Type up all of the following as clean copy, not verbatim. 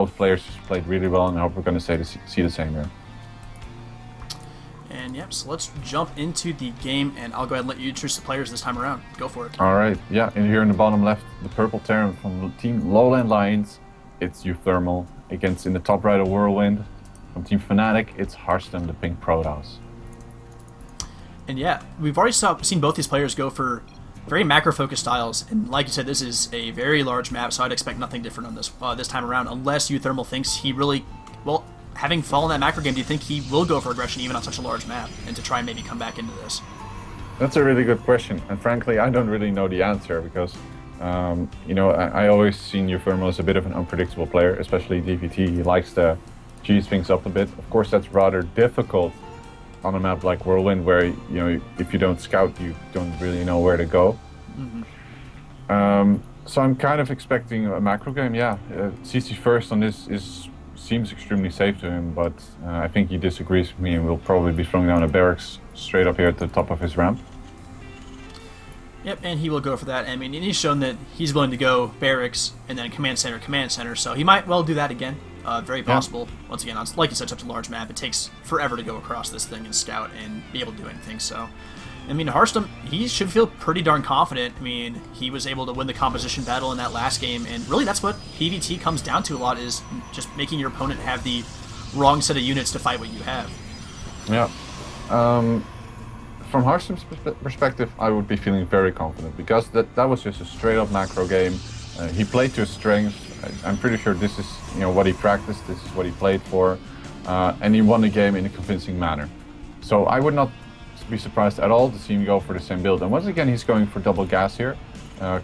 both players just played really well, and I hope we're going to see the same here. And yep, so let's jump into the game, and I'll go ahead and let you introduce the players this time around. Go for it. All right, yeah, and here in the bottom left, the purple Terran from Team Lowland Lions, it's DSCL. Against in the top right, a Whirlwind. From Team Fnatic, it's Harstem, the pink Protoss. And yeah, we've already seen both these players go for very macro-focused styles, and like you said, this is a very large map, so I'd expect nothing different on this time around, unless DSCL thinks he really, well, having fallen that macro game, do you think he will go for aggression even on such a large map, and to try and maybe come back into this? That's a really good question, and frankly, I don't really know the answer, because you know, I always seen DSCL as a bit of an unpredictable player, especially DVT. He likes to cheese things up a bit. Of course, that's rather difficult on a map like Whirlwind, where, you know, if you don't scout, you don't really know where to go. So I'm kind of expecting a macro game. Yeah, CC first on this seems extremely safe to him, but I think he disagrees with me and will probably be throwing down a barracks straight up here at the top of his ramp. Yep, and he will go for that. I mean, and he's shown that he's willing to go barracks and then command center, so he might well do that again. Very possible. Yeah. Once again, like you said, such a large map, it takes forever to go across this thing and scout and be able to do anything, so... I mean, Harstem, he should feel pretty darn confident. I mean, he was able to win the composition battle in that last game, and really that's what PvT comes down to a lot, is just making your opponent have the wrong set of units to fight what you have. Yeah. From Harstem's perspective, I would be feeling very confident, because that was just a straight-up macro game. He played to his strengths. I'm pretty sure this is, you know, what he practiced, this is what he played for, and he won the game in a convincing manner. So I would not be surprised at all to see him go for the same build. And once again, he's going for double gas here,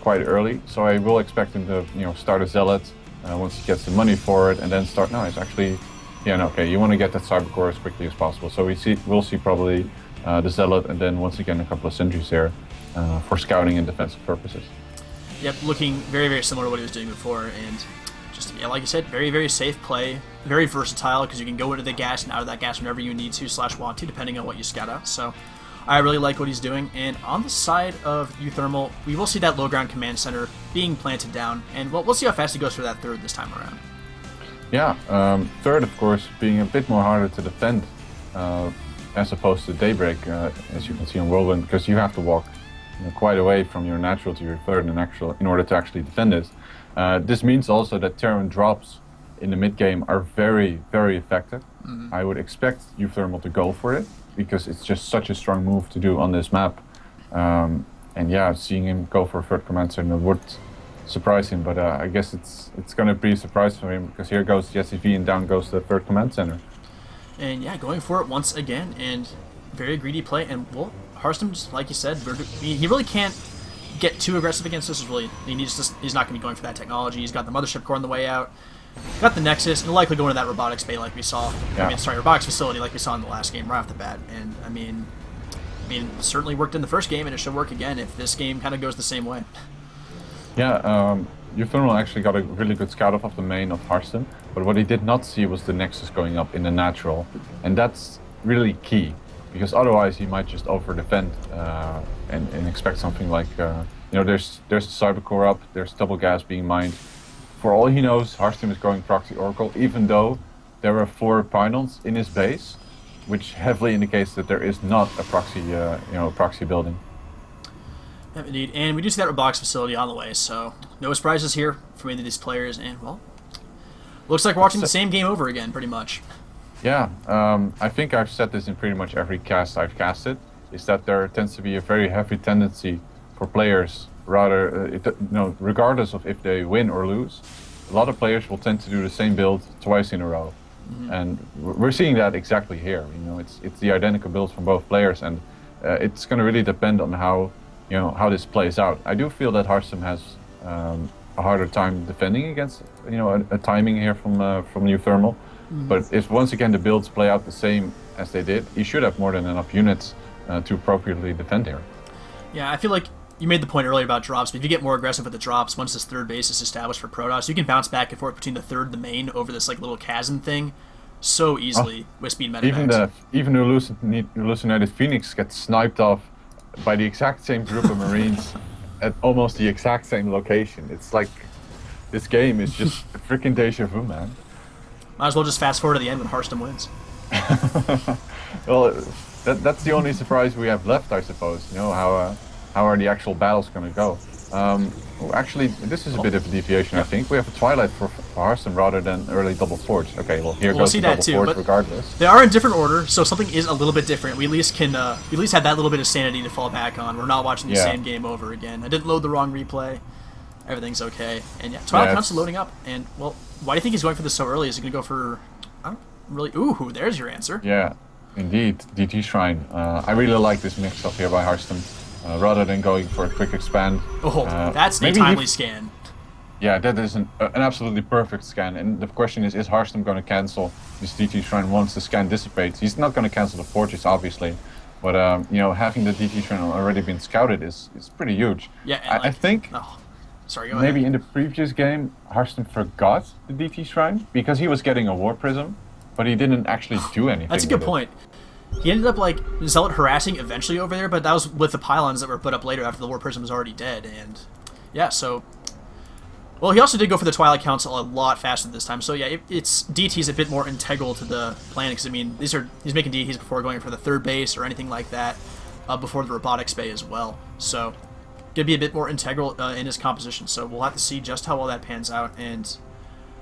quite early. So I will expect him to, you know, start a Zealot once he gets the money for it, and then start. No, it's actually, yeah, no, okay. You want to get that Cybercore as quickly as possible. So we'll see probably the Zealot, and then once again a couple of sentries here for scouting and defensive purposes. Yep, looking very, very similar to what he was doing before, and just, yeah, like you said, very, very safe play, very versatile, because you can go into the gas and out of that gas whenever you need to / want to, depending on what you scout out. So I really like what he's doing. And on the side of DSCL, we will see that low ground command center being planted down, and we'll see how fast he goes for that third this time around. Yeah, third, of course, being a bit more harder to defend as opposed to Daybreak, as you can see on Whirlwind, because you have to walk, you know, quite away from your natural to your third in order to actually defend it. This means also that Terran drops in the mid game are very, very effective. I would expect DSCL to go for it, because it's just such a strong move to do on this map. And yeah, seeing him go for a third command center would surprise him, but I guess it's going to be a surprise for him, because here goes the SCV and down goes the third command center. And yeah, going for it once again, and very greedy play. And well, Harstem, just like you said, he really can't get too aggressive against this. Really, he's not going to be going for that technology. He's got the mothership core on the way out, got the Nexus, and likely going to that robotics bay like we saw. Yeah. Robotics facility like we saw in the last game right off the bat. And I mean, it certainly worked in the first game, and it should work again if this game kind of goes the same way. Yeah, DSCL actually got a really good scout off of the main of Harstem, but what he did not see was the Nexus going up in the natural, and that's really key, because otherwise he might just over-defend and expect something like, you know, there's the Cybercore up, there's double gas being mined. For all he knows, Harstem is going proxy Oracle, even though there are 4 pylons in his base, which heavily indicates that there is not a proxy, proxy building. Yep, indeed. And we do see that robotics facility on the way, so no surprises here from any of these players. And well, looks like watching the same game over again, pretty much. Yeah, I think I've said this in pretty much every cast I've casted, is that there tends to be a very heavy tendency for players, rather, regardless of if they win or lose, a lot of players will tend to do the same build twice in a row. And we're seeing that exactly here. You know, it's the identical build from both players, and it's going to really depend on how this plays out. I do feel that Harstem has a harder time defending against, a timing here from DSCL. But if once again the builds play out the same as they did, he should have more than enough units to appropriately defend here. Yeah, I feel like you made the point earlier about drops, but if you get more aggressive with the drops, once this third base is established for Protoss, you can bounce back and forth between the third and the main over this like little chasm thing so easily with speed meta. Even the hallucinated Phoenix gets sniped off by the exact same group of Marines at almost the exact same location. It's like this game is just a freaking deja vu, man. Might as well just fast forward to the end when Harstem wins. Well, that's the only surprise we have left, I suppose. You know, how are the actual battles going to go? Well, actually, this is a bit of a deviation, I think. We have a Twilight for Harstem rather than early Double Forge. Okay, well, here goes the Double Forge regardless. They are in different order, so something is a little bit different. We at least can, have that little bit of sanity to fall back on. We're not watching the same game over again. I didn't load the wrong replay. Everything's okay. And yeah, Twilight constantly loading up. And, well, why do you think he's going for this so early? Is he going to go for... I don't really... Ooh, there's your answer. Yeah, indeed. DT Shrine. I really like this mix-up here by Harstem. Rather than going for a quick expand. Oh, that's a timely scan. Yeah, that is an absolutely perfect scan. And the question is Harstem going to cancel this DT Shrine once the scan dissipates? He's not going to cancel the Fortress, obviously. But, you know, having the DT Shrine already been scouted is pretty huge. Yeah, and I think... Oh, sorry, go maybe ahead. in the previous game, Harstem forgot the DT Shrine because he was getting a War Prism, but he didn't actually do anything. That's a good point. He ended up, like, Zealot harassing eventually over there, but that was with the pylons that were put up later after the War Prism was already dead, and... Yeah, so... Well, he also did go for the Twilight Council a lot faster this time, so yeah, it's DT's a bit more integral to the plan, because, I mean, he's making DTs before going for the third base or anything like that, before the Robotics Bay as well, so... Gonna be a bit more integral in his composition, so we'll have to see just how well that pans out, and...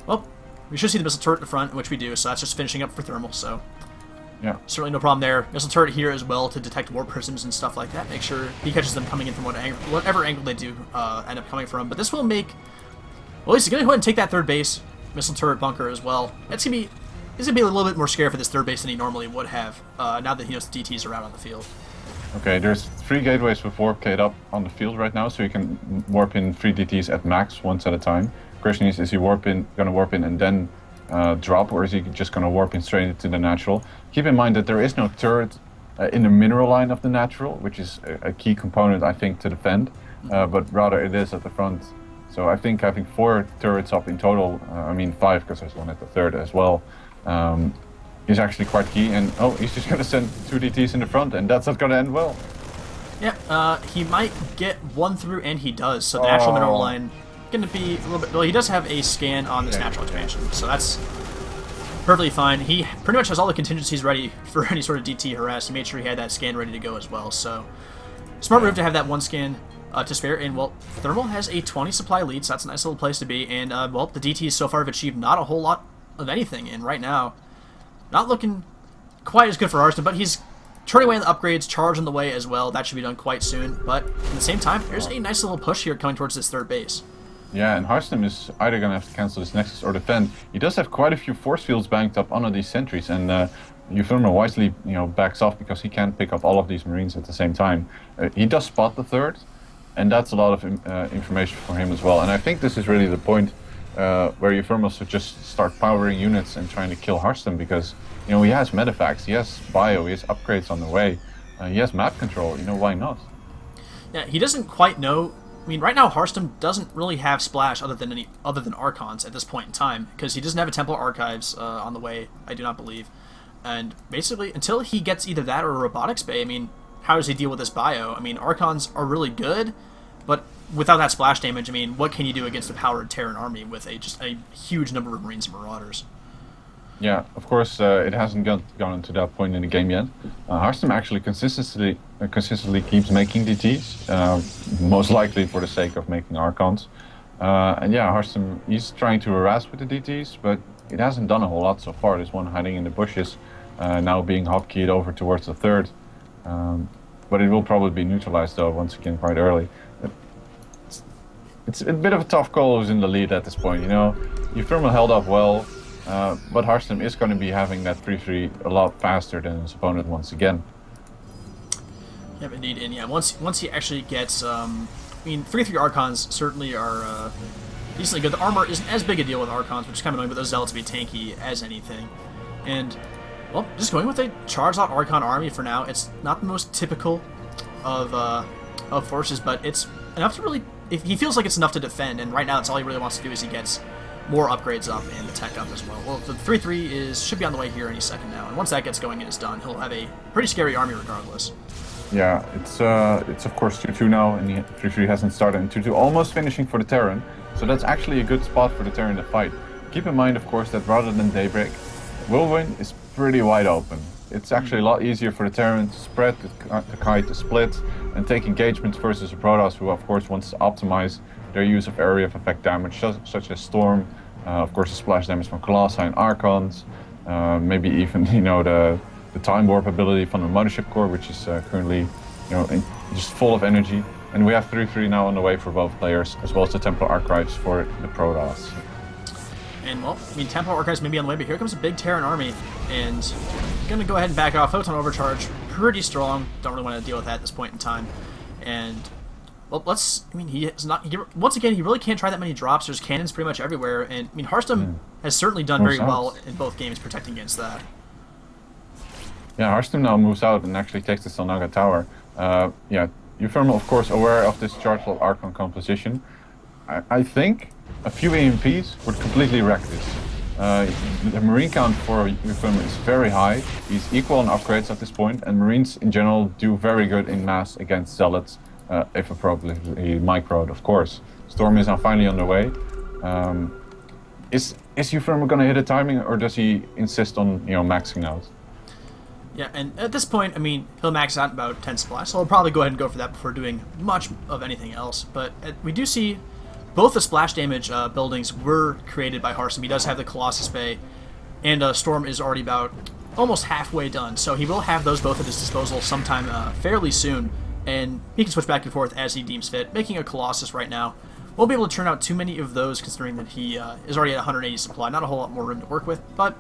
Well, we should see the missile turret in the front, which we do, so that's just finishing up for thermal, so... Yeah. Certainly no problem there. Missile turret here as well to detect war prisms and stuff like that. Make sure he catches them coming in from whatever angle they do end up coming from. But this will make... Well, he's going to go ahead and take that third base. Missile turret bunker as well. He's going to be a little bit more scared for this third base than he normally would have now that he knows the DTs are out on the field. Okay, there's 3 gateways with warp gate up on the field right now, so you can warp in 3 DTs at max once at a time. Question is he going to warp in and then drop, or is he just going to warp in straight into the natural? Keep in mind that there is no turret in the mineral line of the natural, which is a key component, I think, to defend, but rather it is at the front. So I think having 4 turrets up in total, I mean 5 because there's one at the third as well, is actually quite key. And oh, he's just going to send 2 DTs in the front, and that's not going to end well. Yeah, he might get 1 through, and he does. So the natural mineral line going to be a little bit... Well, he does have a scan on this natural expansion, so that's perfectly fine. He pretty much has all the contingencies ready for any sort of DT harass. He made sure he had that scan ready to go as well, so smart move to have that 1 scan to spare. And, well, Thermal has a 20 supply lead, so that's a nice little place to be. And, well, the DTs so far have achieved not a whole lot of anything, and right now, not looking quite as good for Harstem, but he's turning away on the upgrades, charge on the way as well. That should be done quite soon, but at the same time, there's a nice little push here coming towards this third base. Yeah, and Harstem is either going to have to cancel this Nexus or defend. He does have quite a few force fields banked up under these sentries, and uThermal wisely, backs off because he can't pick up all of these Marines at the same time. He does spot the third, and that's a lot of information for him as well. And I think this is really the point where uThermal should just start powering units and trying to kill Harstem, because he has medevacts, he has bio, he has upgrades on the way, he has map control. Why not? Yeah, he doesn't quite know. I mean, right now Harstem doesn't really have splash other than Archons at this point in time, because he doesn't have a Temple Archives on the way, I do not believe. And basically, until he gets either that or a Robotics Bay, I mean, how does he deal with this bio? I mean, Archons are really good, but without that splash damage, I mean, what can you do against a powered Terran army with just a huge number of Marines and Marauders? Yeah, of course, it hasn't gone to that point in the game yet. Harstem actually consistently keeps making DTs, most likely for the sake of making Archons. And yeah, Harstem, he's trying to harass with the DTs, but it hasn't done a whole lot so far. There's one hiding in the bushes, now being hotkeyed over towards the third. But it will probably be neutralized, though, once again, quite early. It's a bit of a tough call who's in the lead at this point, uThermal held up well, but Harstem is going to be having that 3-3 a lot faster than his opponent once again. Yep, indeed. And yeah, once he actually gets, I mean, 3-3 Archons certainly are decently good. The armor isn't as big a deal with Archons, which is kind of annoying, but those Zealots be tanky as anything. And, well, just going with a charged out Archon army for now. It's not the most typical of forces, but it's enough to really... He feels like it's enough to defend, and right now that's all he really wants to do is he gets more upgrades up and the tech up as well. Well, the 3-3 should be on the way here any second now, and once that gets going and is done, he'll have a pretty scary army regardless. Yeah, it's of course 2-2 now, and the 3-3 hasn't started, and 2-2 almost finishing for the Terran, so that's actually a good spot for the Terran to fight. keep in mind, of course, that rather than Daybreak, Whirlwind is pretty wide open. It's actually a lot easier for the Terran to spread, the kite to split, and take engagements versus a Protoss who, of course, wants to optimize their use of area of effect damage, such as Storm, of course, the splash damage from Colossi and Archons, maybe even, the Time Warp ability from the Mothership Core, which is currently, just full of energy. And we have 3-3 now on the way for both players, as well as the Templar Archives for the Protoss. And, well, I mean, Templar Archives may be on the way, but here comes a big Terran army, and going to go ahead and back off. Photon Overcharge, pretty strong. Don't really want to deal with that at this point in time. And, well, once again, he really can't try that many drops. There's cannons pretty much everywhere, and, I mean, Harstem has certainly done very well in both games protecting against that. Yeah, Harstem now moves out and actually takes the Salnaga Tower. uThermal, of course, aware of this Charged Archon composition. I think a few EMPs would completely wreck this. The Marine count for uThermal is very high. He's equal on upgrades at this point, and Marines in general do very good in mass against Zealots, if appropriately microed, of course. Storm is now finally on the way. Is uThermal going to hit a timing, or does he insist on maxing out? Yeah, and at this point, I mean, he'll max out about 10 supplies, so he'll probably go ahead and go for that before doing much of anything else. But we do see both the splash damage buildings were created by Harstem. He does have the Colossus Bay, and Storm is already about almost halfway done, so he will have those both at his disposal sometime fairly soon, and he can switch back and forth as he deems fit. Making a Colossus right now won't be able to turn out too many of those, considering that he is already at 180 supply. Not a whole lot more room to work with, but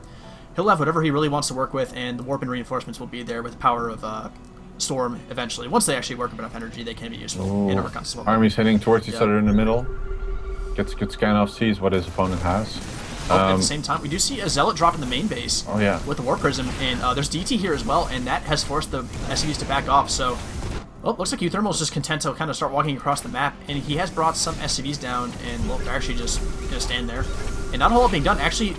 he'll have whatever he really wants to work with, and the warp and reinforcements will be there with the power of Storm eventually. Once they actually work up enough energy, they can be useful in Archons as well. Army's heading towards each other in the middle. Gets a good scan off, sees what his opponent has. At the same time, we do see a Zealot drop in the main base with the War Prism, and there's DT here as well, and that has forced the SCVs to back off, so looks like uThermal is just content to kind of start walking across the map, and he has brought some SCVs down, and they're actually just going to stand there. And not a whole lot being done. Actually,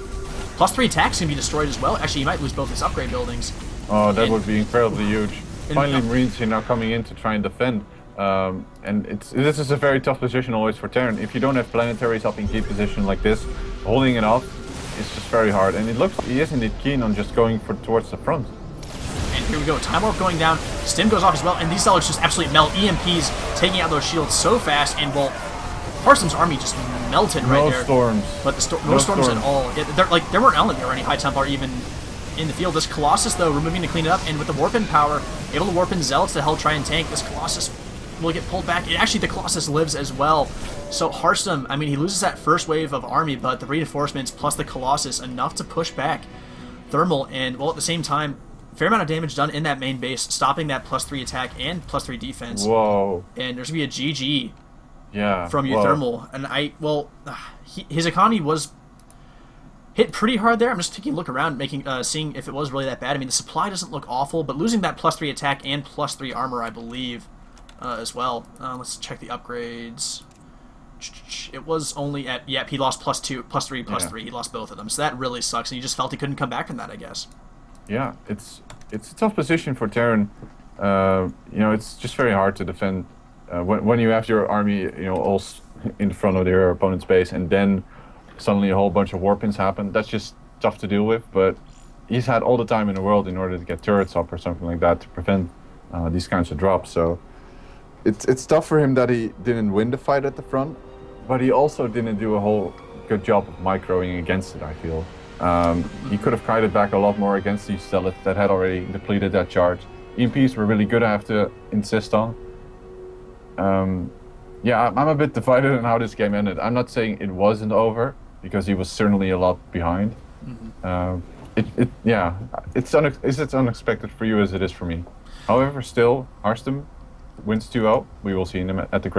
+3 attacks can be destroyed as well. Actually, he might lose both his upgrade buildings. Oh, that would be incredibly huge. Finally, Marines are now coming in to try and defend. And this is a very tough position always for Terran. If you don't have planetaries up in key position like this, holding it off is just very hard. And it looks he is indeed keen on just going towards the front. And here we go, Time Warp going down, Stim goes off as well, and these Zealots just absolutely melt. EMPs taking out those shields so fast, and well, Harstem's army just melted right there. No storms. But no storms at all. Yeah, there weren't any High Templar even in the field. This Colossus, though, removing to clean it up, and with the warp in power, able to warp in Zealots to help try and tank. This Colossus will get pulled back. Actually, the Colossus lives as well. So Harstem, I mean, he loses that first wave of army, but the reinforcements plus the Colossus enough to push back Thermal, and well, at the same time, fair amount of damage done in that main base, stopping that +3 attack and +3 defense. Whoa. And there's going to be a GG from whoa. uThermal. And his economy was hit pretty hard there. I'm just taking a look around, seeing if it was really that bad. I mean, the supply doesn't look awful, but losing that +3 attack and +3 armor, I believe, as well. Let's check the upgrades. It was only at, he lost +2, +3, +3. He lost both of them. So that really sucks, and he just felt he couldn't come back from that, I guess. Yeah, it's a tough position for Terran. It's just very hard to defend when you have your army, all in front of their opponent's base, and then suddenly a whole bunch of warpins happen. That's just tough to deal with. But he's had all the time in the world in order to get turrets up or something like that to prevent these kinds of drops. So it's tough for him that he didn't win the fight at the front, but he also didn't do a whole good job of microing against it, I feel. He could have kited back a lot more against these Zealots that had already depleted that charge. EMPs were really good, I have to insist on. I'm a bit divided on how this game ended. I'm not saying it wasn't over, because he was certainly a lot behind. It's as unexpected for you as it is for me. However, still, Harstem wins 2-0. We will see him at the